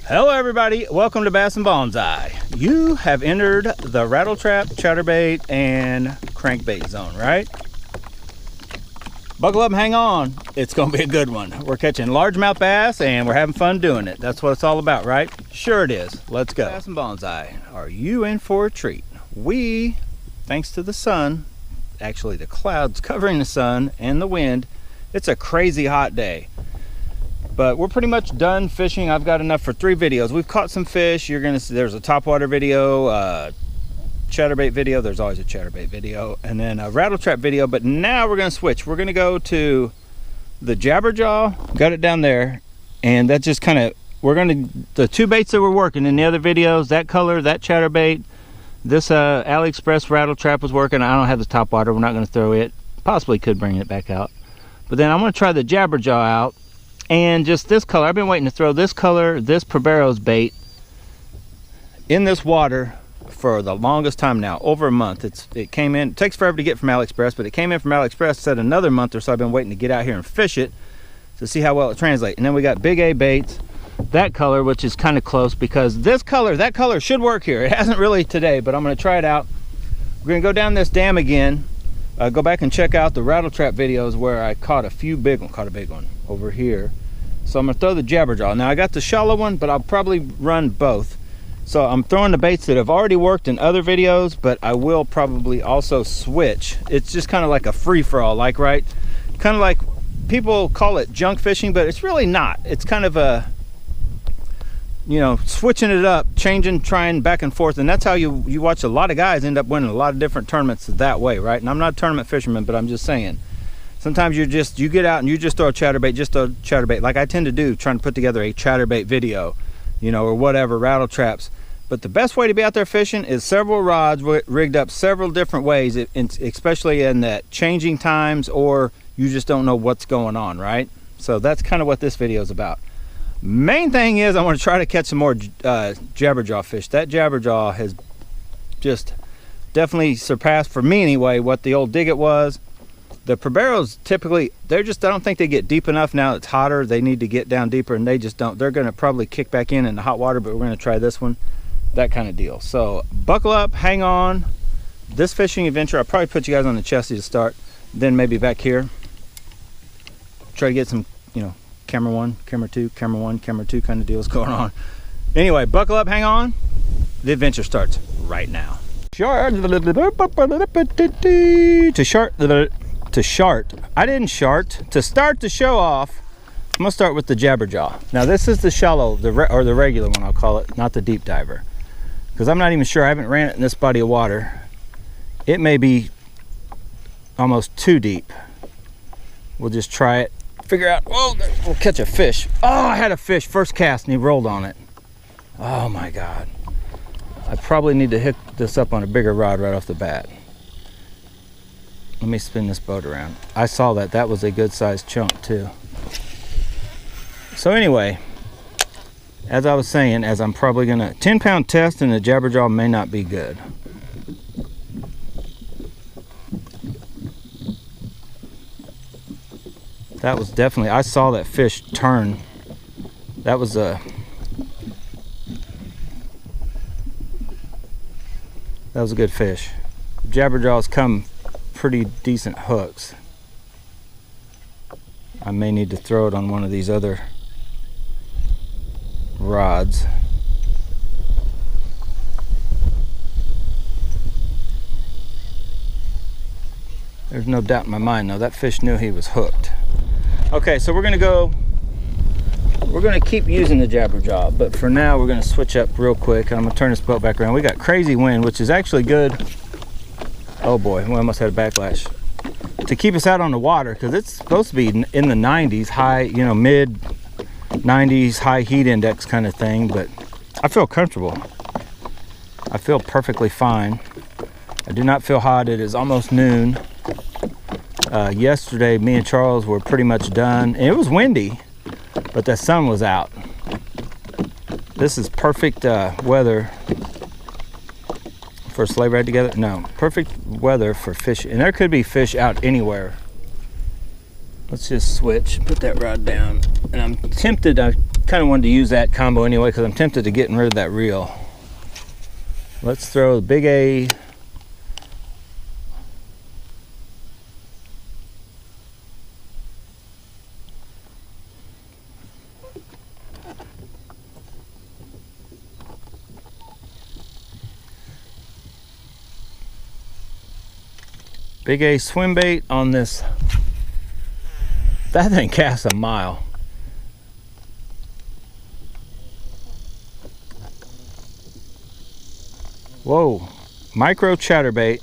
Hello everybody, welcome to Bass and Bonsai. You have entered the rattle trap, chatterbait, and crankbait zone, right? Buckle up and hang on. It's gonna be a good one. We're catching largemouth bass and we're having fun doing it. That's what it's all about, right? Sure it is. Let's go. Bass and Bonsai, are you in for a treat? We, thanks to the sun, actually the clouds covering the sun and the wind, it's a crazy hot day. But we're pretty much done fishing. I've got enough for 3 videos. We've caught some fish. You're gonna see there's a topwater video, chatterbait video. There's always a chatterbait video, and then a rattle trap video. But now we're gonna switch. We're gonna go to the JabberJaw. Got it down there, and that just kind of the 2 baits that we're working in the other videos. That color, that chatterbait. This AliExpress rattle trap was working. I don't have the topwater. We're not gonna throw it. Possibly could bring it back out. But then I'm gonna try the JabberJaw out. And just this color, I've been waiting to throw this color, this Probero's bait in this water for the longest time now, over a month. It came in, it takes forever to get from AliExpress, but it came in from AliExpress, said another month or so. I've been waiting to get out here and fish it to see how well it translates. And then we got Big A baits, that color, which is kind of close because this color, that color should work here. It hasn't really today, but I'm gonna try it out. We're gonna go down this dam again. Go back and check out the rattle trap videos where I caught a big one over here. So I'm gonna throw the JabberJaw. Now I got the shallow one, but I'll probably run both. So I'm throwing the baits that have already worked in other videos, but I will probably also switch. It's just kind of like a free-for-all, right? Kind of like people call it junk fishing, but it's really not. It's kind of a, you know, switching it up, changing, trying back and forth, and that's how you watch a lot of guys end up winning a lot of different tournaments that way, right? And I'm not a tournament fisherman, but I'm just saying, sometimes you get out and you just throw a chatterbait, like I tend to do, trying to put together a chatterbait video, you know, or whatever, rattle traps. But the best way to be out there fishing is several rods rigged up several different ways, especially in that changing times, or you just don't know what's going on, right? So that's kind of what this video is about. Main thing is I want to try to catch some more JabberJaw fish. That JabberJaw has just definitely surpassed, for me anyway, what the old Dig It was. The Proberos typically, I don't think they get deep enough now. It's hotter. They need to get down deeper, and they just don't. They're going to probably kick back in the hot water, but we're going to try this one, that kind of deal. So buckle up, hang on. This fishing adventure, I'll probably put you guys on the chesty to start, then maybe back here. Try to get some, you know, camera 1, camera 2, camera 1, camera 2 kind of deals going on. Anyway, buckle up, hang on. The adventure starts right now. To start the show off, I'm gonna start with the JabberJaw. Now this is the shallow, the regular one, I'll call it, not the deep diver, because I'm not even sure. I haven't ran it in this body of water. It may be almost too deep. We'll just try it, figure out. Whoa, we'll catch a fish. Oh, I had a fish first cast and he rolled on it. Oh my God. I probably need to hit this up on a bigger rod right off the bat. Let me spin this boat around. I saw that. That was a good sized chunk too. So anyway, as I was saying, as I'm probably gonna 10-pound test in the JabberJaw may not be good. That was definitely, I saw that fish turn. That was a good fish. JabberJaws come pretty decent hooks. I may need to throw it on one of these other rods. There's no doubt in my mind though, that fish knew he was hooked. Okay, so we're gonna keep using the JabberJaw, but for now we're gonna switch up real quick. I'm gonna turn this boat back around. We got crazy wind, which is actually good. Oh boy, we almost had a backlash. To keep us out on the water, because it's supposed to be in the 90s, high, you know, mid 90s, high heat index kind of thing, but I feel comfortable. I feel perfectly fine. I do not feel hot. It is almost noon. Yesterday, me and Charles were pretty much done. And it was windy, but the sun was out. This is perfect weather for a sleigh ride together. No, perfect weather for fish, and there could be fish out anywhere. Let's just switch, put that rod down, and I'm tempted. I kind kind of wanted to use that combo anyway because I'm tempted to getting rid of that reel. Let's throw the Big A. Big A swim bait on this. That thing casts a mile. Whoa, micro chatterbait,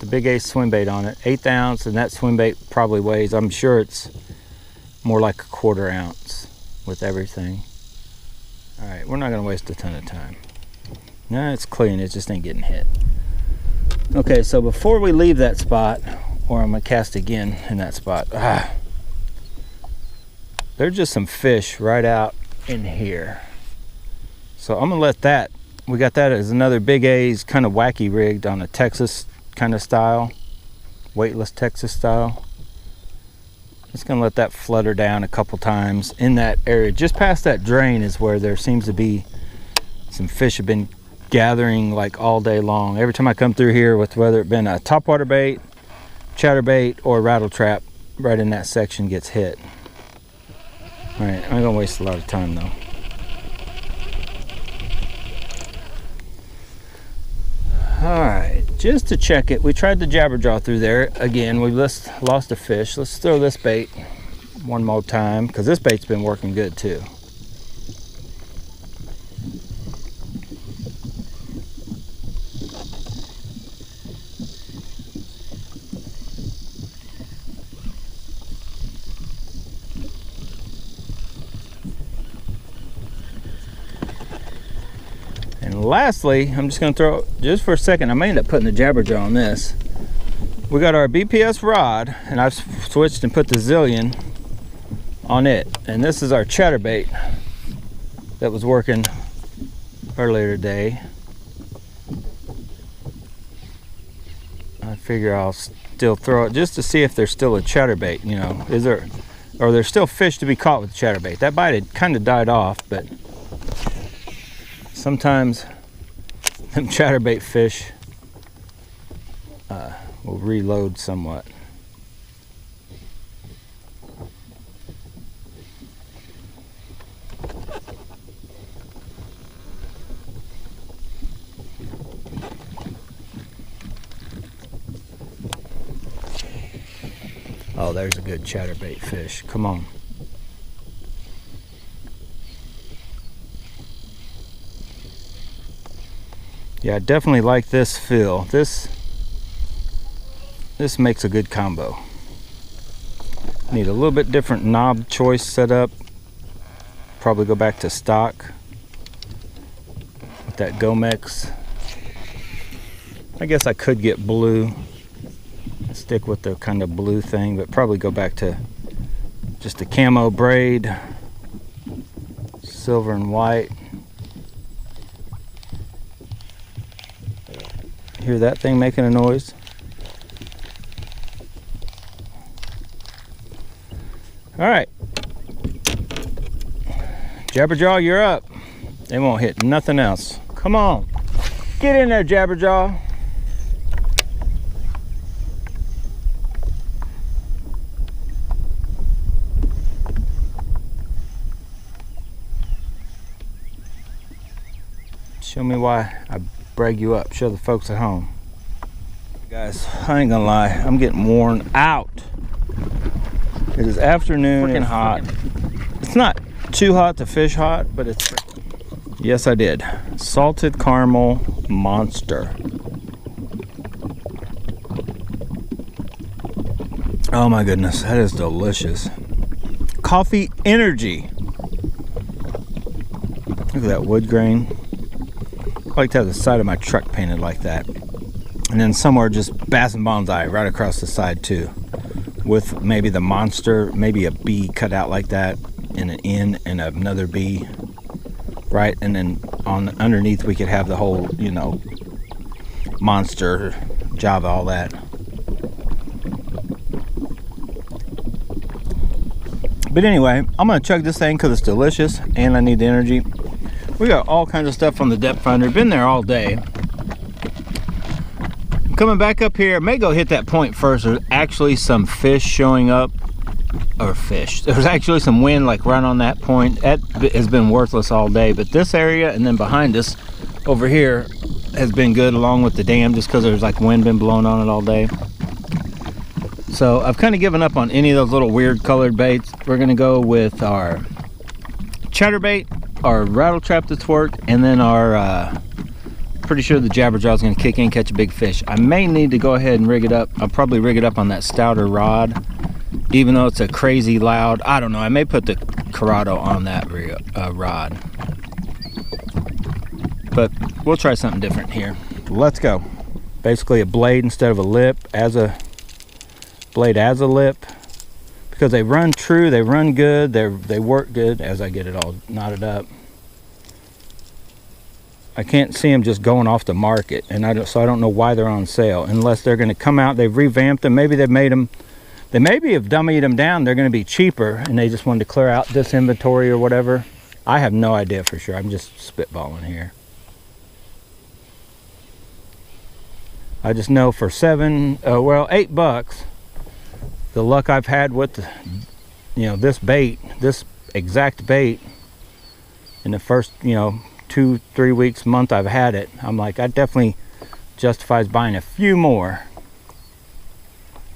the Big A swim bait on it, 1/8 ounce, and that swim bait probably weighs, I'm sure it's more like 1/4 ounce with everything. All right, we're not gonna waste a ton of time. No, it's clean, it just ain't getting hit. Okay, so before we leave that spot, or I'm gonna cast again in that spot, there's just some fish right out in here. So I'm gonna let that, we got that as another Big A's kind of wacky rigged on a Texas kind of style, weightless Texas style. Just gonna let that flutter down a couple times in that area. Just past that drain is where there seems to be some fish have been gathering like all day long. Every time I come through here with whether it been a topwater bait, chatterbait, or rattle trap, right in that section gets hit. All right, I'm gonna waste a lot of time though. All right, just to check it, we tried the JabberJaw through there. Again, we lost a fish. Let's throw this bait one more time because this bait's been working good too. And lastly, I'm just going to throw, just for a second, I may end up putting the JabberJaw on this. We got our BPS rod, and I've switched and put the Zillion on it. And this is our chatterbait that was working earlier today. I figure I'll still throw it just to see if there's still a chatterbait, you know. Is there, or there's still fish to be caught with the chatterbait. That bite had kind of died off, but sometimes them chatterbait fish will reload somewhat. Oh, there's a good chatterbait fish. Come on. Yeah, I definitely like this fill. This makes a good combo. Need a little bit different knob choice setup. Probably go back to stock with that Gomex. I guess I could get blue, stick with the kind of blue thing, but probably go back to just a camo braid, silver and white. Hear that thing making a noise? All right, JabberJaw, you're up. They won't hit nothing else. Come on, get in there, JabberJaw. Show me why I brag you up. Show the folks at home. Guys, I ain't gonna lie, I'm getting worn out. It is afternoon, freaking hot. It's not too hot to fish hot, but it's, yes I did. Salted caramel monster. Oh my goodness, that is delicious. Coffee energy. Look at that wood grain. I like to have the side of my truck painted like that. And then somewhere just bass and bonsai right across the side too. With maybe the monster, maybe a B cut out like that, and an N and another B, right? And then on underneath we could have the whole, you know, monster, Java, all that. But anyway, I'm gonna chug this thing because it's delicious and I need the energy. We got all kinds of stuff on the depth finder. Been there all day. I'm coming back up here. I may go hit that point first. There's actually some fish showing up. Or fish. There's actually some wind like right on that point. That has been worthless all day. But this area and then behind us over here has been good along with the dam, just because there's like wind been blowing on it all day. So I've kind of given up on any of those little weird colored baits. We're gonna go with our chatterbait, our rattle trap that's worked, and then our pretty sure the JabberJaw is gonna kick in, catch a big fish. I may need to go ahead and rig it up. I'll probably rig it up on that stouter rod, even though it's a crazy loud. I don't know, I may put the Corrado on that rod, but we'll try something different here. Let's go. Basically a blade instead of a lip, as a blade as a lip, because they run true, they run good, they work good. As I get it all knotted up, I can't see them just going off the market, and so I don't know why they're on sale unless they're going to come out. They've revamped them. Maybe they've made them. They maybe have dummied them down. They're going to be cheaper, and they just wanted to clear out this inventory or whatever. I have no idea for sure. I'm just spitballing here. I just know for $8. The luck I've had with the, this bait, this exact bait, in the first 2-3 weeks, month I've had it, I'm like, that definitely justifies buying a few more.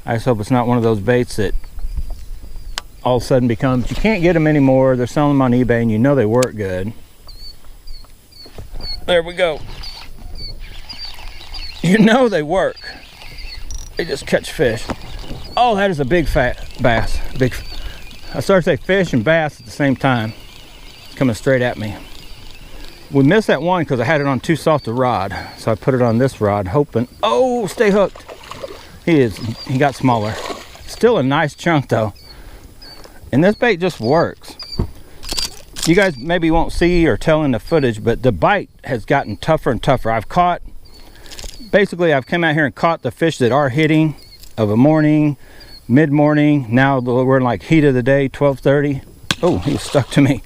I just hope it's not one of those baits that all of a sudden becomes, you can't get them anymore. They're selling them on eBay and you know they work good. There we go. You know they work. They just catch fish. Oh, that is a big fat bass. I started to say fish and bass at the same time. It's coming straight at me. We missed that one because I had it on too soft a rod. So I put it on this rod hoping, oh, stay hooked. He got smaller. Still a nice chunk though. And this bait just works. You guys maybe won't see or tell in the footage, but the bite has gotten tougher and tougher. I've come out here and caught the fish that are hitting of a morning, mid-morning. Now we're in like heat of the day, 12:30. Oh, he was stuck to me.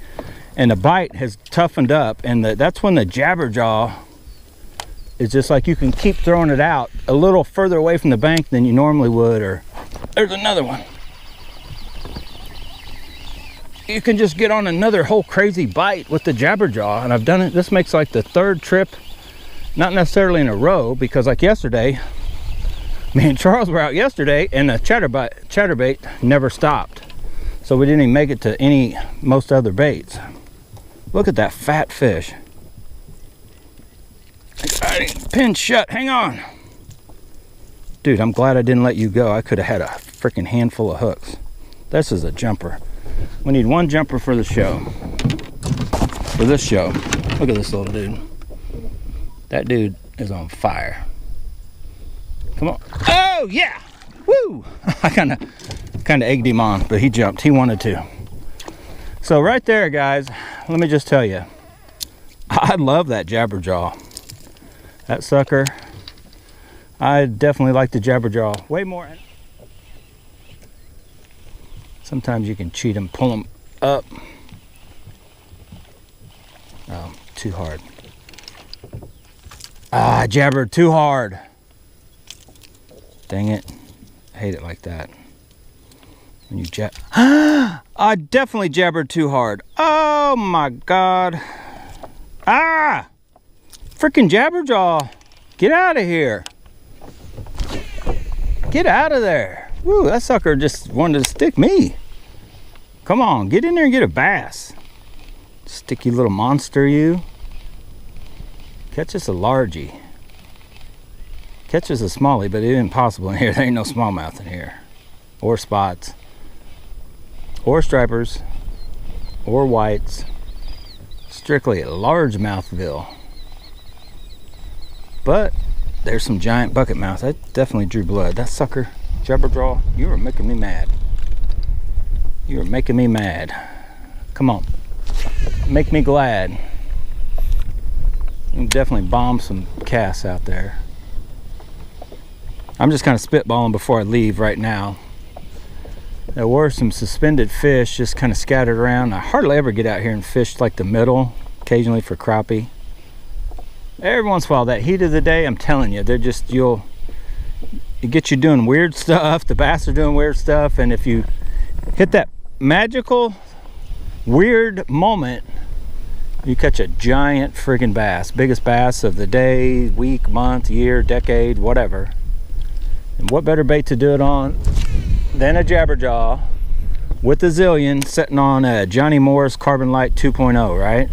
And the bite has toughened up, and that's when the JabberJaw is just like, you can keep throwing it out a little further away from the bank than you normally would. Or there's another one. You can just get on another whole crazy bite with the JabberJaw, and I've done it. This makes like the third trip, not necessarily in a row, because like yesterday, me and Charles were out yesterday and the chatterbait never stopped, so we didn't even make it to most other baits. Look at that fat fish. Pinned shut. Hang on, dude. I'm glad I didn't let you go. I could have had a freaking handful of hooks. This is a jumper. We need one jumper for the show. For this show. Look at this little dude. That dude is on fire. Come on. Oh yeah. Woo. I kind of egged him on, but he jumped. He wanted to. So right there, guys, let me just tell you, I love that JabberJaw. That sucker, I definitely like the JabberJaw way more. Sometimes you can cheat them, pull them up. Oh, too hard. Ah, jabbered too hard. Dang it. I hate it like that. When you I definitely jabbered too hard. Oh my God. Ah! Freaking JabberJaw. Get out of here. Get out of there. Woo, that sucker just wanted to stick me. Come on, get in there and get a bass. Sticky little monster, you. Catch us a largie. Catch us a smallie, but it ain't possible in here. There ain't no smallmouth in here. Or spots. Or stripers. Or whites. Strictly a largemouthville. But there's some giant bucket mouths. That definitely drew blood. That sucker, JabberJaw, you are making me mad. You are making me mad. Come on. Make me glad. You can definitely bomb some casts out there. I'm just kind of spitballing before I leave right now. There were some suspended fish just kind of scattered around. I hardly ever get out here and fish like the middle, occasionally for crappie. Every once in a while, that heat of the day, I'm telling you, they're just, it gets you doing weird stuff. The bass are doing weird stuff, and if you hit that magical weird moment, you catch a giant friggin' bass. Biggest bass of the day, week, month, year, decade, whatever. And what better bait to do it on than a JabberJaw with a zillion sitting on a Johnny Morris Carbon Light 2.0, right?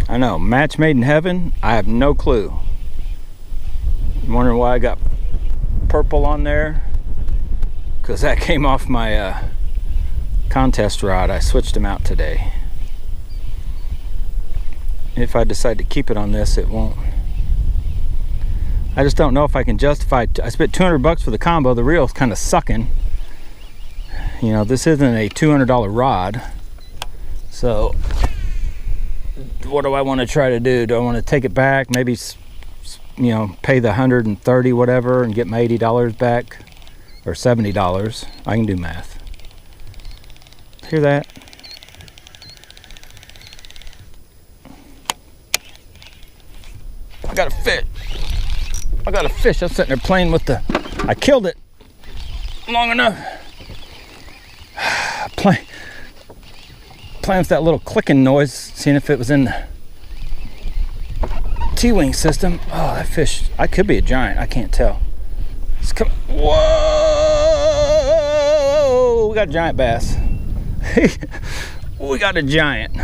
I know, match made in heaven. I have no clue. I'm wondering why I got purple on there, because that came off my contest rod. I switched them out today. If I decide to keep it on this, it won't. I just don't know if I can justify. I spent $200 for the combo. The reel's kind of sucking. You know, this isn't a $200 rod. So what do I want to try to do? Do I want to take it back? Maybe, you know, pay the $130 whatever and get my $80 back, or $70. I can do math. Hear that? I got a fish. I got a fish. I'm sitting there playing with the, I killed it long enough. Playing with that little clicking noise, seeing if it was in the T-wing system. Oh, that fish, I could be a giant. I can't tell. It's coming. Whoa! We got a giant bass. We got a giant.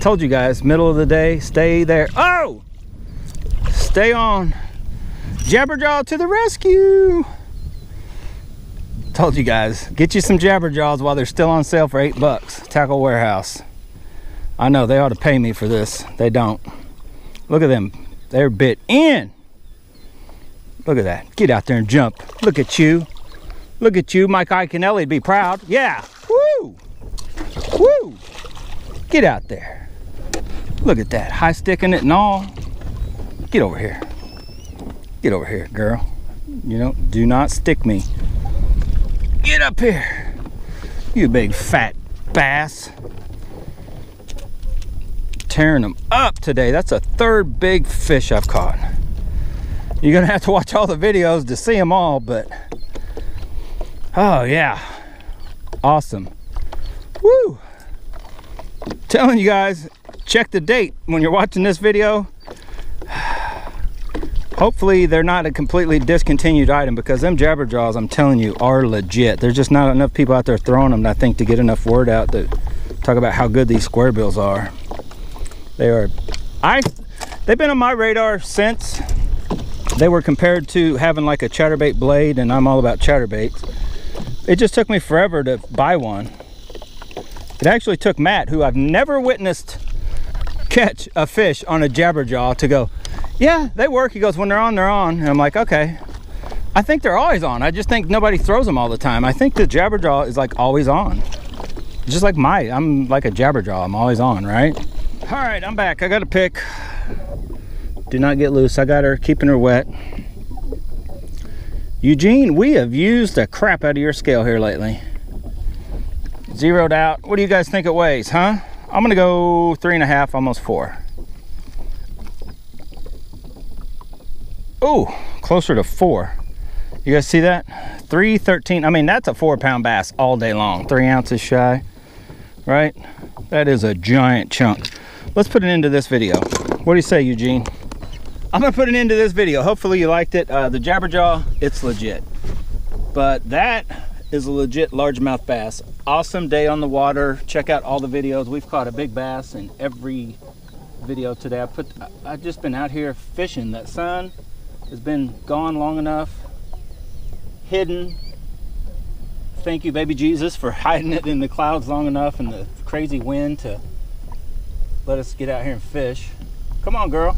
Told you guys, middle of the day, stay there. Oh! Stay on. JabberJaw to the rescue. Told you guys, get you some JabberJaws while they're still on sale for $8. Tackle Warehouse. I know they ought to pay me for this. They don't. Look at them. They're bit in. Look at that. Get out there and jump. Look at you. Look at you. Mike Iaconelli'd be proud. Yeah. Woo. Woo. Get out there. Look at that. High sticking it and all. Get over here. Get over here, girl. You know, do not stick me. Get up here. You big fat bass. Tearing them up today. That's a third big fish I've caught. You're gonna have to watch all the videos to see them all, but oh yeah, awesome. Woo. Telling you guys, check the date when you're watching this video. Hopefully they're not a completely discontinued item, because them JabberJaws, I'm telling you, are legit. There's just not enough people out there throwing them, I think, to get enough word out to talk about how good these square bills are. They are, they've been on my radar since they were compared to having like a chatterbait blade, and I'm all about chatterbaits. It just took me forever to buy one. It actually took Matt, who I've never witnessed catch a fish on a JabberJaw, to go, yeah, they work. He goes, when they're on, they're on. And I'm like, okay. I think they're always on. I just think nobody throws them all the time. I think the JabberJaw is like always on. Just like I'm like a JabberJaw. I'm always on, right? All right, I'm back. I got a pick. Do not get loose. I got her, keeping her wet. Eugene, we have used the crap out of your scale here lately. Zeroed out. What do you guys think it weighs, huh? I'm gonna go 3.5, almost 4. Oh, closer to 4. You guys see that? 313. I mean, that's a 4-pound bass all day long. 3 ounces shy, right? That is a giant chunk. Let's put an end to this video. What do you say, Eugene? I'm gonna put an end to this video. Hopefully you liked it. The JabberJaw, it's legit. But that is a legit largemouth bass. Awesome day on the water. Check out all the videos. We've caught a big bass in every video today. I've just been out here fishing. That sun has been gone long enough, hidden. Thank you, baby Jesus, for hiding it in the clouds long enough and the crazy wind to let us get out here and fish. Come on, girl.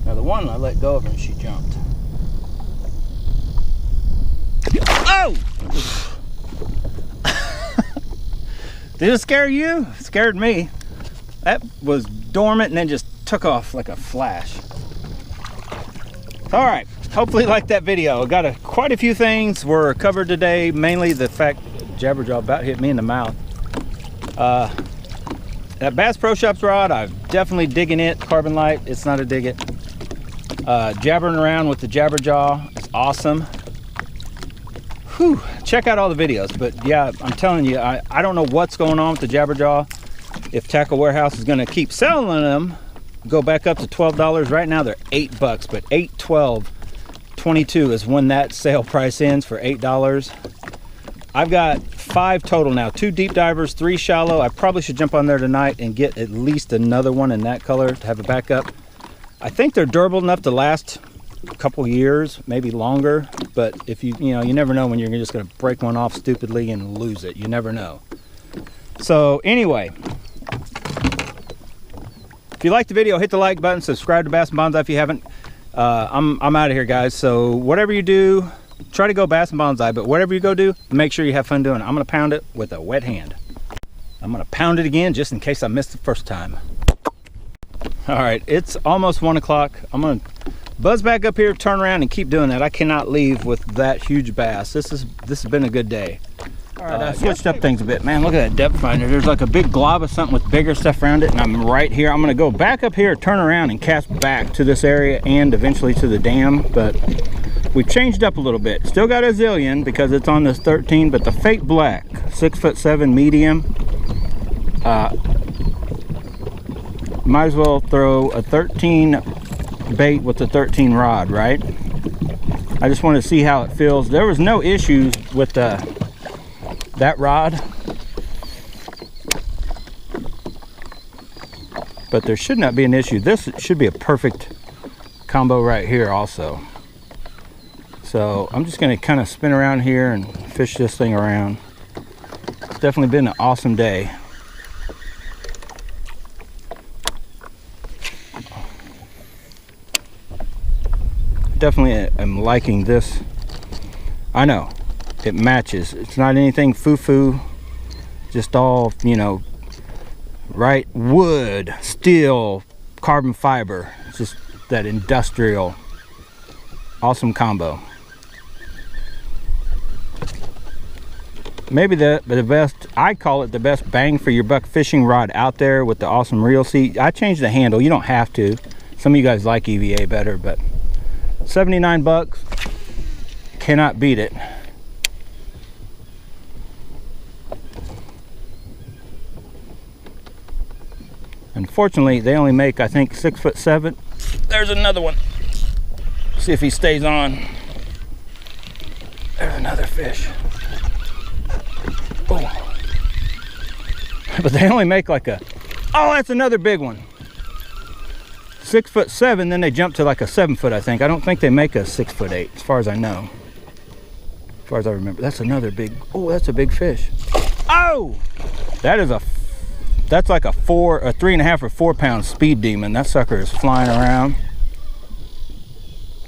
Now the one I let go of her and she jumped. Oh! Did it scare you? It scared me. That was dormant and then just took off like a flash. All right, hopefully you liked that video. I got quite a few things were covered today, mainly the fact JabberJaw about hit me in the mouth. That Bass Pro Shops rod, I'm definitely digging it. Carbon light, it's not a dig it. Jabbering around with the JabberJaw, it's awesome. Whew, check out all the videos. But yeah, I'm telling you, I don't know what's going on with the JabberJaw. If Tackle Warehouse is gonna keep selling them, go back up to $12. Right now they're $8, but $8, $12, $22 is when that sale price ends for $8. I've got 5 total now, 2 deep divers, 3 shallow. I probably should jump on there tonight and get at least another one in that color to have a backup. I think they're durable enough to last a couple years, maybe longer, but if you never know when you're just gonna break one off stupidly and lose it. You never know. So anyway, if you liked the video, hit the like button, subscribe to Bass and Bonsai if you haven't. I'm out of here, guys. So whatever you do, try to go Bass and Bonsai, but whatever you go do, make sure you have fun doing it. I'm gonna pound it with a wet hand. I'm gonna pound it again just in case I missed the first time. All right, it's almost 1 o'clock. I'm gonna buzz back up here, turn around, and keep doing that. I cannot leave with that huge bass. This has been a good day. All right, I switched up things a bit, man. Look at that depth finder. There's like a big glob of something with bigger stuff around it, and I'm right here. I'm gonna go back up here, turn around, and cast back to this area and eventually to the dam, but we've changed up a little bit. Still got a zillion because it's on this 13, but the Fate Black, 6'7" medium. Might as well throw a 13 bait with the 13 rod, right? I just want to see how it feels. There was no issues with that rod, but there should not be an issue. This should be a perfect combo right here also. So I'm just going to kind of spin around here and fish this thing around. It's definitely been an awesome day. Definitely am liking this. I know it matches. It's not anything foo-foo, just all, right, wood, steel, carbon fiber. It's just that industrial awesome combo. Maybe the best, I call it the best bang for your buck fishing rod out there with the awesome reel. See, I changed the handle. You don't have to. Some of you guys like EVA better, but $79, cannot beat it. Unfortunately, they only make, I think, 6'7". There's another one. See if he stays on. There's another fish. Oh. But they only make like a, oh, that's another big one. 6'7", then they jump to like a 7 foot, I think. I don't think they make a 6'8", as far as I know. As far as I remember. That's another big, oh, that's a big fish. Oh! That is that's like a 3.5 or 4 pound speed demon. That sucker is flying around.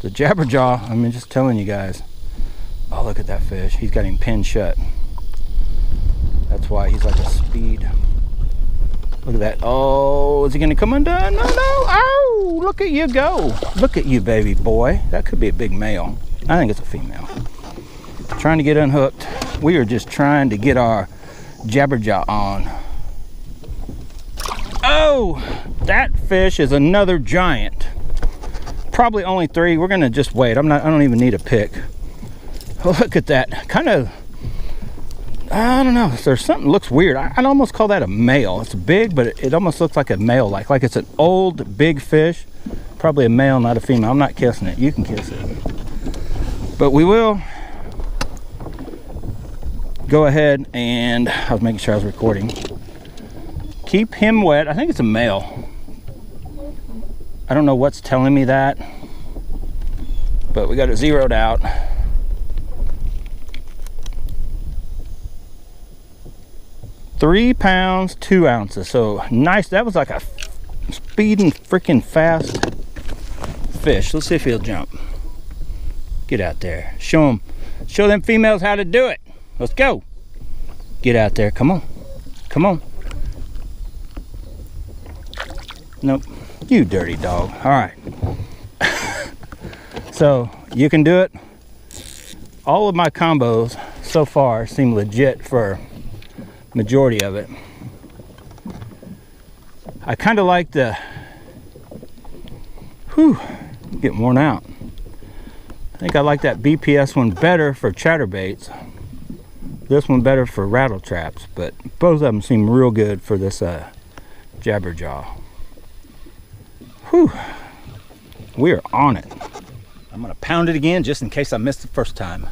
The JabberJaw, I mean, just telling you guys. Oh, look at that fish. He's got him pinned shut. That's why he's like a speed. Look at that. Oh, is he gonna come undone? No, no. Oh, look at you go. Look at you, baby boy. That could be a big male. I think it's a female. Trying to get unhooked. We are just trying to get our JabberJaw on. Oh, that fish is another giant. Probably only 3. We're gonna just wait. I don't even need a pick. Oh, look at that. Kind of, I don't know. There's something looks weird. I'd almost call that a male. It's big, but it almost looks like a male, like it's an old big fish. Probably a male, not a female. I'm not kissing it. You can kiss it. But we will go ahead and, I was making sure I was recording. Keep him wet. I think it's a male. I don't know what's telling me that, but we got it zeroed out. £3 pounds, 2 ounces. So nice. That was like a speeding freaking fast fish. Let's see if he'll jump. Get out there. Show them females how to do it. Let's go. Get out there. Come on. Come on. Nope. You dirty dog. All right. So You can do it. All of my combos so far seem legit for majority of it. I kind of like the, getting worn out. I think I like that BPS one better for chatterbaits. This one better for rattle traps, but both of them seem real good for this JabberJaw. Whew, we are on it. I'm gonna pound it again just in case I missed the first time.